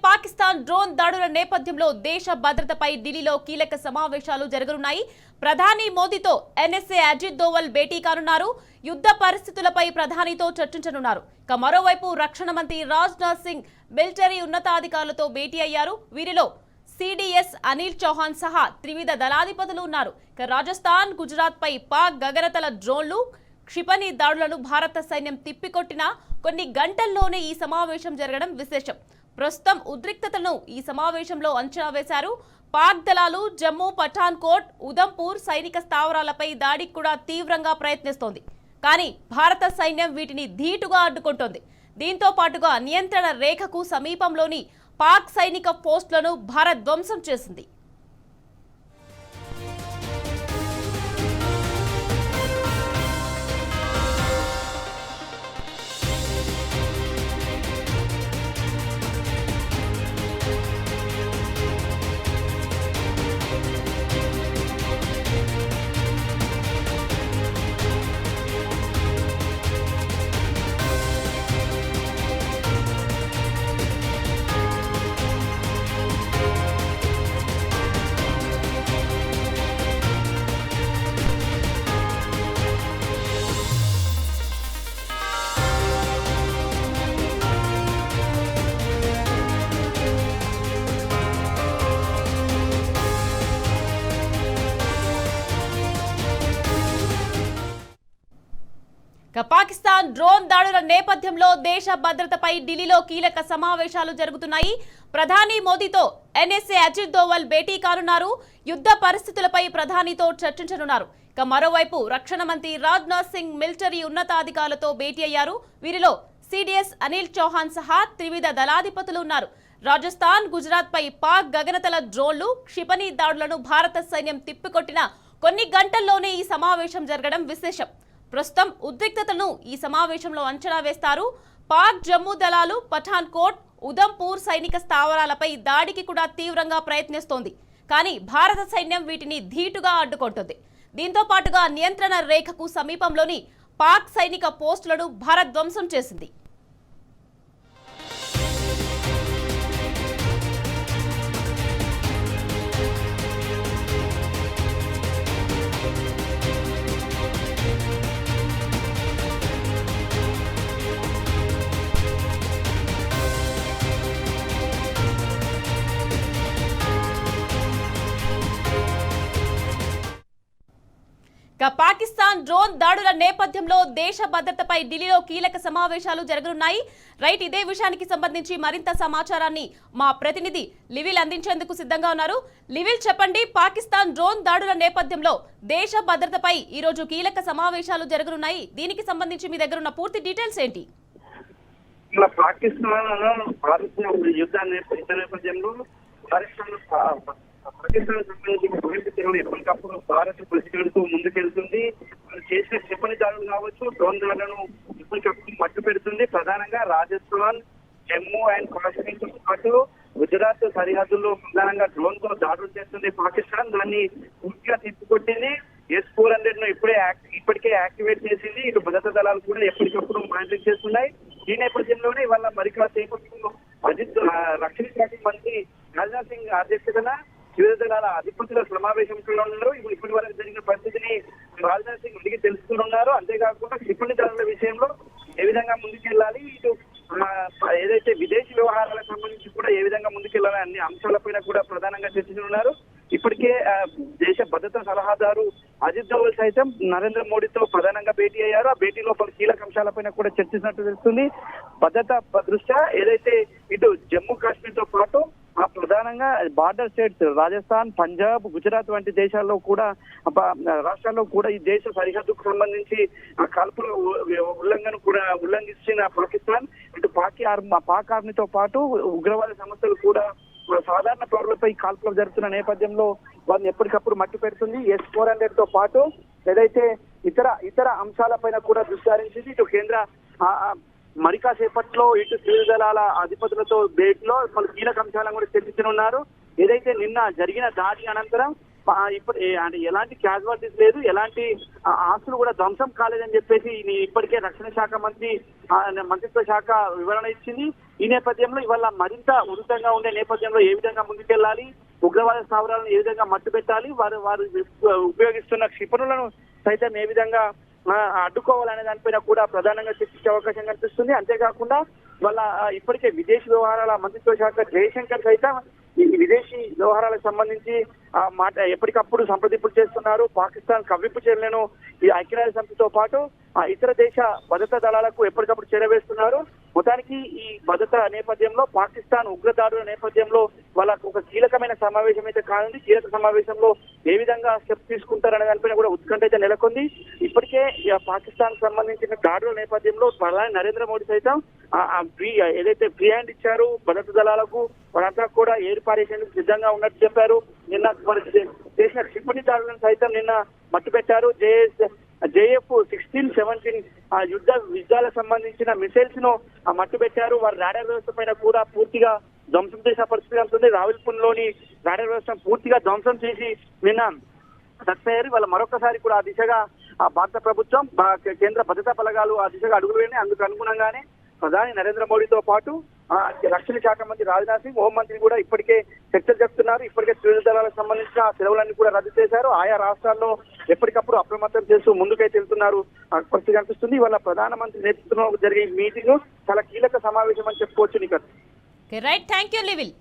Pakistan drone దాడుల నేపథ్యంలో దేశ భద్రతపై ఢిల్లీలో కీలక సమావేశాలు జరగనున్నాయి. ప్రధాని మోదీతో ఎన్ఎస్ఏ అజిత్ దోవల్ భేటీ కానున్నారు. యుద్ధ పరిస్థితులపై ప్రధానితో చర్చించనున్నారు. ఇక మరోవైపు రక్షణ మంత్రి రాజ్నాథ్ సింగ్ మిలిటరీ ఉన్నతాధికారులతో భేటీ అయ్యారు. వీరిలో సిడిఎస్ అనిల్ చౌహాన్ సహా త్రివిధ దళాధిపతులు ఉన్నారు. ఇక రాజస్థాన్, గుజరాత్ పై పాక్ గగనతల డ్రోన్లు, క్షిపణి దాడులను భారత సైన్యం తిప్పికొట్టిన కొన్ని గంటల్లోనే ఈ సమావేశం జరగడం విశేషం. ప్రస్తుతం ఉద్రిక్తతలను ఈ సమావేశంలో అంచనా వేశారు. పాక్ దళాలు జమ్మూ, పఠాన్కోట్, ఉదంపూర్ సైనిక స్థావరాలపై దాడికి కూడా తీవ్రంగా ప్రయత్నిస్తోంది. కానీ భారత సైన్యం వీటిని ధీటుగా అడ్డుకుంటోంది. దీంతో పాటుగా నియంత్రణ రేఖకు సమీపంలోని పాక్ సైనిక పోస్టులను భారత్ ధ్వంసం చేసింది. పాకిస్తాన్ డ్రోన్ దాడుల నేపథ్యంలో దేశ భద్రతపై ఢిల్లీలో కీలక సమావేశాలు జరుగుతున్నాయి. ప్రధాని మోదీతో ఎన్ఎస్ఏ అజిత్ దోవల్ భేటీ కానున్నారు. యుద్ధ పరిస్థితులపై ప్రధానితో చర్చించనున్నారు. ఇక మరోవైపు రక్షణ మంత్రి రాజ్నాథ్ సింగ్ మిలిటరీ ఉన్నతాధికారులతో భేటీ అయ్యారు. వీరిలో సిడిఎస్ అనిల్ చౌహాన్ సహా త్రివిధ దళాధిపతులు ఉన్నారు. రాజస్థాన్, గుజరాత్ పై పాక్ గగనతల డ్రోన్లు, క్షిపణి దాడులను భారత సైన్యం తిప్పికొట్టిన కొన్ని గంటల్లోనే ఈ సమావేశం జరగడం విశేషం. ప్రస్తుతం ఉద్రిక్తతలను ఈ సమావేశంలో అంచనా వేస్తారు. పాక్ జమ్మూ దళాలు పఠాన్కోట్, ఉదంపూర్ సైనిక స్థావరాలపై దాడికి కూడా తీవ్రంగా ప్రయత్నిస్తోంది. కానీ భారత సైన్యం వీటిని ధీటుగా అడ్డుకుంటుంది. దీంతో పాటుగా నియంత్రణ రేఖకు సమీపంలోని పాక్ సైనిక పోస్టులను భారత్ ధ్వంసం చేసింది. పాకిస్తాన్ డ్రోన్ దాడుల నేపథ్యంలో దేశ భద్రతపై ఢిల్లీలో కీలక సమావేశాలు జరగనున్నాయి. రైట్, ఇదే విషయానికి సంబంధించి మరింత సమాచారాన్ని మా ప్రతినిధి లివిల్ అందించేందుకు సిద్ధంగా ఉన్నారు. లివిల్, చెప్పండి, పాకిస్తాన్ డ్రోన్ దాడుల నేపథ్యంలో దేశ భద్రతపై ఈ రోజు కీలక సమావేశాలు జరగనున్నాయి. దీనికి సంబంధించి మీ దగ్గర ఉన్న పూర్తి డీటెయిల్స్ ఏంటి? పాకిస్తాన్ యుద్ధ నేపథ్యంలో పాకిస్తాన్ సంబంధించిన భవిష్యత్తులను ఎప్పటికప్పుడు భారత్ పరిశీలిస్తూ ముందుకెళ్తుంది. చేసిన క్షిపణి దాడులు కావచ్చు, డ్రోన్ దాడులను ఎప్పటికప్పుడు మట్టు పెడుతుంది. ప్రధానంగా రాజస్థాన్, జమ్మూ అండ్ కాశ్మీర్ తో పాటు గుజరాత్ సరిహద్దుల్లో ప్రధానంగా డ్రోన్ తో దాడులు చేస్తుంది పాకిస్తాన్. దాన్ని పూర్తిగా తిప్పికొట్టింది. S-400 ను ఇప్పటికే యాక్టివేట్ చేసింది. ఇటు భద్రతా దళాలు కూడా ఎప్పటికప్పుడు మానిటరింగ్ చేస్తున్నాయి. ఈ నేపథ్యంలోనే ఇవాళ మరికాసేపట్లో రక్షణ శాఖ మంత్రి రాజ్నాథ్ సింగ్ అధ్యక్షతన వివిధ దళాల అధిపతుల సమావేశంలో ఉన్నారు. ఇప్పటి వరకు జరిగిన పరిస్థితిని రాజ్నాథ్ సింగ్ అడిగి తెలుసుకున్నారు. అంతేకాకుండా క్షిపణి దళాల విషయంలో ఏ విధంగా ముందుకెళ్లాలి, ఇటు ఏదైతే విదేశీ వ్యవహారాలకు సంబంధించి కూడా ఏ విధంగా ముందుకెళ్లాలి అన్ని అంశాలపైన కూడా ప్రధానంగా చర్చించనున్నారు. ఇప్పటికే దేశ భద్రతా సలహాదారు అజిత్ దోవల్ సైతం నరేంద్ర మోడీతో ప్రధానంగా భేటీ అయ్యారు. ఆ భేటీలో పలు కీలక అంశాలపైన కూడా చర్చించినట్టు తెలుస్తుంది. భద్రతా దృష్ట్యా ఏదైతే ఇటు జమ్మూ కాశ్మీర్ తో పాటు ప్రధానంగా బార్డర్ స్టేట్స్ రాజస్థాన్, పంజాబ్, గుజరాత్ వంటి దేశాల్లో కూడా రాష్ట్రాల్లో కూడా ఈ దేశ సరిహద్దుకు సంబంధించి కాల్పుల ఉల్లంఘన కూడా ఉల్లంఘించిన పాకిస్తాన్ ఇటు పాక్ ఆర్మీతో పాటు ఉగ్రవాద సంస్థలు కూడా సాధారణ పౌరులపై కాల్పులు జరుగుతున్న నేపథ్యంలో వారిని ఎప్పటికప్పుడు మట్టి పెడుతుంది. S-400 తో పాటు ఏదైతే ఇతర అంశాలపైన కూడా దృష్టి సారించింది. ఇటు కేంద్ర మరికాసేపట్లో ఇటు త్రివిధ దళాల అధిపతులతో భేటీలో పలు కీలక అంశాలను కూడా చర్చించనున్నారు. ఏదైతే నిన్న జరిగిన దాడి అనంతరం ఇప్పుడు అంటే ఎలాంటి క్యాజువాలిటీస్ లేదు, ఎలాంటి ఆస్తులు కూడా ధ్వంసం కాలేదని చెప్పేసి ఇప్పటికే రక్షణ శాఖ మంత్రిత్వ శాఖ వివరణ ఇచ్చింది. ఈ నేపథ్యంలో ఇవాళ మరింత ఉధృతంగా ఉండే నేపథ్యంలో ఏ విధంగా ముందుకెళ్లాలి, ఉగ్రవాద స్థావరాలను ఏ విధంగా మట్టు పెట్టాలి, వారు ఉపయోగిస్తున్న క్షిపణులను సైతం ఏ విధంగా అడ్డుకోవాలనే దానిపైన కూడా ప్రధానంగా చర్చించే అవకాశం కనిపిస్తుంది. అంతేకాకుండా వాళ్ళ ఇప్పటికే విదేశీ వ్యవహారాల మంత్రిత్వ శాఖ జయశంకర్ సైతం ఈ విదేశీ వ్యవహారాలకు సంబంధించి ఎప్పటికప్పుడు సంప్రదింపులు చేస్తున్నారు. పాకిస్తాన్ కవ్వింపు చర్యలను ఈ ఐక్యరాజ్య సమితితో పాటు ఇతర దేశ భద్రతా దళాలకు ఎప్పటికప్పుడు చేరవేస్తున్నారు. మొత్తానికి ఈ భద్రత నేపథ్యంలో పాకిస్తాన్ ఉగ్రదాడుల నేపథ్యంలో వాళ్ళకు ఒక కీలకమైన సమావేశం అయితే కానుంది. కీలక సమావేశంలో ఏ విధంగా స్టెప్స్ తీసుకుంటారనే దానిపైన కూడా ఉత్కంఠ అయితే నెలకొంది. ఇప్పటికే పాకిస్తాన్ సంబంధించిన దాడుల నేపథ్యంలో ప్రధాని నరేంద్ర మోడీ సైతం ఏదైతే ఫ్రీ హ్యాండ్ ఇచ్చారు భద్రతా దళాలకు, వారంతా కూడా ఏర్పారేసేందుకు సిద్ధంగా ఉన్నట్టు చెప్పారు. నిన్న చేసిన క్షిపణి దాడులను సైతం నిన్న మట్టు పెట్టారు. JF 16-17 యుద్ధాలకు సంబంధించిన మిసైల్స్ ను మట్టు పెట్టారు. వారు రాడార్ వ్యవస్థ పైన కూడా పూర్తిగా ధ్వంసం చేసిన పరిస్థితి ఉంటుంది. రావల్పూర్లోని రాడార్ వ్యవస్థ పూర్తిగా ధ్వంసం చేసి నిన్న సక్సెస్ వాళ్ళ మరొకసారి కూడా ఆ దిశగా భారత ప్రభుత్వం కేంద్ర భద్రతా బలగాలు ఆ దిశగా అడుగులు వేయని అందుకు అనుగుణంగానే ప్రధాని నరేంద్ర మోడీతో పాటు రక్షణ శాఖ మంత్రి రాజ్నాథ్ సింగ్, హోంమంత్రి కూడా ఇప్పటికే చర్చలు చెప్తున్నారు. ఇప్పటికే త్రివిధ దళాలకు సంబంధించిన సెలవులన్నీ కూడా రద్దు చేశారు. ఆయా రాష్ట్రాల్లో ఎప్పటికప్పుడు అప్రమత్తం చేస్తూ ముందుకైతే వెళ్తున్నారు పరిస్థితి కనిపిస్తుంది. ఇవాళ ప్రధానమంత్రి నేతృత్వంలో జరిగే మీటింగ్ చాలా కీలక సమావేశం అని చెప్పుకోవచ్చు. Right, thank you లివిల్.